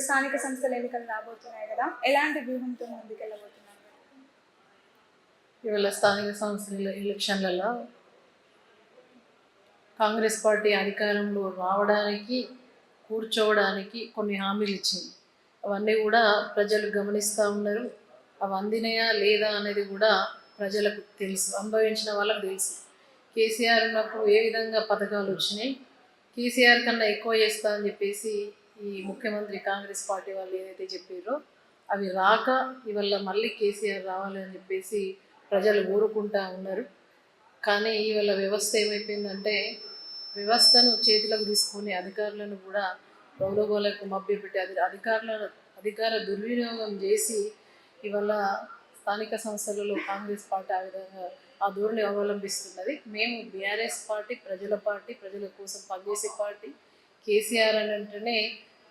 స్థానిక సంస్థల ఎన్నికలు రాబోతున్నాయి కదా, ఎలాంటి వ్యూహంతో ముందుకెళ్ళబోతున్నారు? ఇవాళ స్థానిక సంస్థల ఎలక్షన్లలో కాంగ్రెస్ పార్టీ అధికారంలో రావడానికి, కూర్చోవడానికి కొన్ని హామీలు ఇచ్చింది. అవన్నీ కూడా ప్రజలు గమనిస్తూ ఉన్నారు. అవి అందినాయా లేదా అనేది కూడా ప్రజలకు తెలుసు, అనుభవించిన వాళ్ళకు తెలుసు. కేసీఆర్ ఉన్నప్పుడు ఏ విధంగా పథకాలు వచ్చినాయి, కేసీఆర్ కన్నా ఎక్కువ చేస్తా అని చెప్పేసి ఈ ముఖ్యమంత్రి కాంగ్రెస్ పార్టీ వాళ్ళు ఏదైతే చెప్పారో అవి రాక ఇవాళ మళ్ళీ కేసీఆర్ రావాలని చెప్పేసి ప్రజలు కోరుకుంటా ఉన్నారు. కానీ ఇవాళ వ్యవస్థ ఏమైపోయిందంటే, వ్యవస్థను చేతులకు తీసుకుని అధికారులను కూడా ప్రలోభాలకు మభ్యపెట్టి అధికార దుర్వినియోగం చేసి ఇవాళ స్థానిక సంస్థలలో కాంగ్రెస్ పార్టీ ఆ విధంగా ఆ ధోరణి అవలంబిస్తున్నది. మేము బీఆర్ఎస్ పార్టీ, ప్రజల కోసం పనిచేసే పార్టీ. కేసీఆర్ అని అంటేనే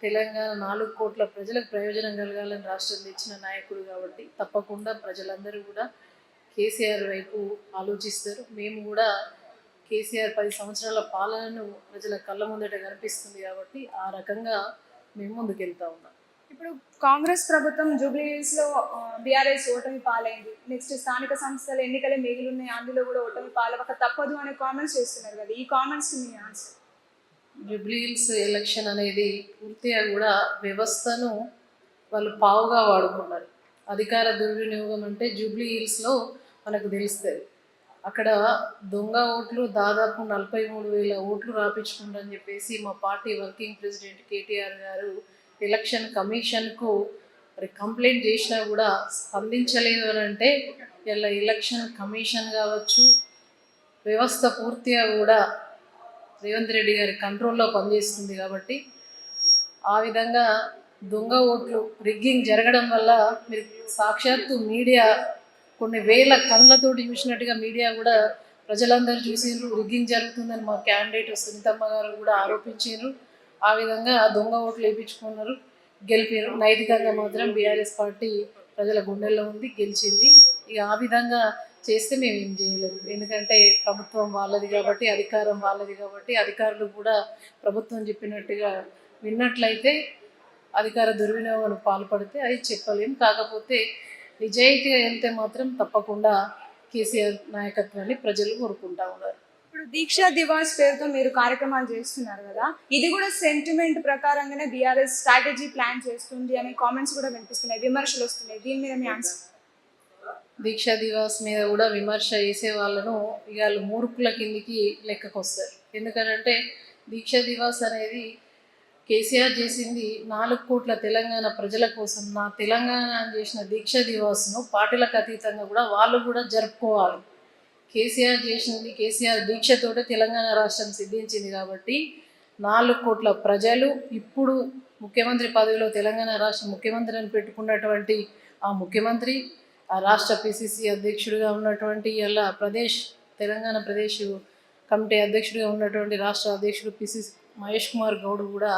తెలంగాణ 4 కోట్ల ప్రజలకు ప్రయోజనం కలగాలని రాష్ట్రం తెచ్చిన నాయకుడు కాబట్టి తప్పకుండా ప్రజలందరూ కూడా కేసీఆర్ వైపు ఆలోచిస్తారు. మేము కూడా కేసీఆర్ 10 సంవత్సరాల పాలనను ప్రజల కళ్ళ ముందట కనిపిస్తుంది కాబట్టి ఆ రకంగా మేము ముందుకెళ్తా ఉన్నాం. ఇప్పుడు కాంగ్రెస్ ప్రభుత్వం జూబ్లీహిల్స్లో బీఆర్ఎస్ ఓటమి పాలైంది. నెక్స్ట్ స్థానిక సంస్థల ఎన్నికలే మిగిలి ఉన్నాయి, అందులో కూడా ఓటమి పాలవక తప్పదు అనే కామెంట్స్ చేస్తున్నారు కదా, ఈ కామెంట్స్కి మీ ఆన్సర్? జూబ్లీహిల్స్ ఎలక్షన్ అనేది పూర్తిగా కూడా వ్యవస్థను వాళ్ళు పావుగా వాడుకున్నారు. అధికార దుర్వినియోగం అంటే జూబ్లీహిల్స్లో మనకు తెలుస్తుంది. అక్కడ దొంగ ఓట్లు దాదాపు 43,000 ఓట్లు రాపించుకుంటారని చెప్పేసి మా పార్టీ వర్కింగ్ ప్రెసిడెంట్ కేటీఆర్ గారు ఎలక్షన్ కమిషన్కు కంప్లైంట్ చేసినా కూడా స్పందించలేదు అని అంటే ఇలా ఎలక్షన్ కమిషన్ కావచ్చు, వ్యవస్థ పూర్తిగా కూడా రేవంత్ రెడ్డి గారి కంట్రోల్లో పనిచేస్తుంది. కాబట్టి ఆ విధంగా దొంగ ఓట్లు రిగ్గింగ్ జరగడం వల్ల మీరు సాక్షాత్తు మీడియా కొన్ని వేల కళ్ళతోటి చూసినట్టుగా మీడియా కూడా ప్రజలందరూ చూసిండ్రు. రిగ్గింగ్ జరుగుతుందని మా క్యాండిడేట్ సునీతమ్మ గారు కూడా ఆరోపించారు. ఆ విధంగా దొంగ ఓట్లు వేయించుకున్నారు, గెలిపారు. నైతికంగా మాత్రం బీఆర్ఎస్ పార్టీ ప్రజల గుండెల్లో ఉంది, గెలిచింది. ఇక ఆ విధంగా చేస్తే మేము ఏం చేయలేము, ఎందుకంటే ప్రభుత్వం వాళ్ళది కాబట్టి, అధికారం వాళ్ళది కాబట్టి, అధికారులు కూడా ప్రభుత్వం చెప్పినట్టుగా విన్నట్లయితే అధికార దుర్వినియోగం పాల్పడితే అది చెప్పలేము. కాకపోతే నిజాయితీగా వెళ్తే మాత్రం తప్పకుండా కేసీఆర్ నాయకత్వాన్ని ప్రజలు కోరుకుంటా ఉన్నారు. ఇప్పుడు దీక్షా దివాస్ పేరుతో మీరు కార్యక్రమాలు చేస్తున్నారు కదా, ఇది కూడా సెంటిమెంట్ ప్రకారంగానే బీఆర్ఎస్ స్ట్రాటజీ ప్లాన్ చేస్తుంది అనే కామెంట్స్ కూడా వినిపిస్తున్నాయి, విమర్శలు వస్తున్నాయి. దీని మీద మీ ఆన్సర్? దీక్షా దివాస్ మీద కూడా విమర్శ చేసే వాళ్ళను ఇవాళ మూర్ఖుల కిందికి లెక్కకు వస్తారు. ఎందుకంటే దీక్షా దివాస్ అనేది కేసీఆర్ చేసింది 4 కోట్ల తెలంగాణ ప్రజల కోసం. నా తెలంగాణ అని చేసిన దీక్షా దివాస్ను పార్టీలకు అతీతంగా కూడా వాళ్ళు కూడా జరుపుకోవాలి. కేసీఆర్ దీక్షతోటే తెలంగాణ రాష్ట్రం సిద్ధించింది కాబట్టి 4 కోట్ల ప్రజలు ఇప్పుడు ముఖ్యమంత్రి పదవిలో తెలంగాణ రాష్ట్ర ముఖ్యమంత్రి అని పెట్టుకున్నటువంటి ఆ ముఖ్యమంత్రి, ఆ రాష్ట్ర పిసిసి అధ్యక్షుడిగా ఉన్నటువంటి ఇలా తెలంగాణ ప్రదేశ్ కమిటీ అధ్యక్షుడిగా ఉన్నటువంటి రాష్ట్ర అధ్యక్షుడు పిసిసి మహేష్ కుమార్ గౌడ్ కూడా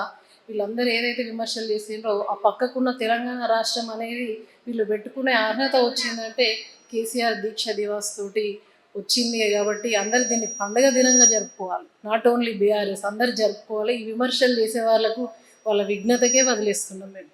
వీళ్ళందరూ ఏదైతే విమర్శలు చేసిండ్రో ఆ పక్కకున్న తెలంగాణ రాష్ట్రం అనేది వీళ్ళు పెట్టుకునే అర్హత వచ్చిందంటే కేసీఆర్ దీక్ష దివాస్ తోటి వచ్చింది. కాబట్టి అందరు దీన్ని పండగ దినంగా జరుపుకోవాలి. నాట్ ఓన్లీ బీఆర్ఎస్, అందరు జరుపుకోవాలి. ఈ విమర్శలు చేసే వాళ్ళకు వాళ్ళ విఘ్నతకే వదిలేస్తున్నాం మేము.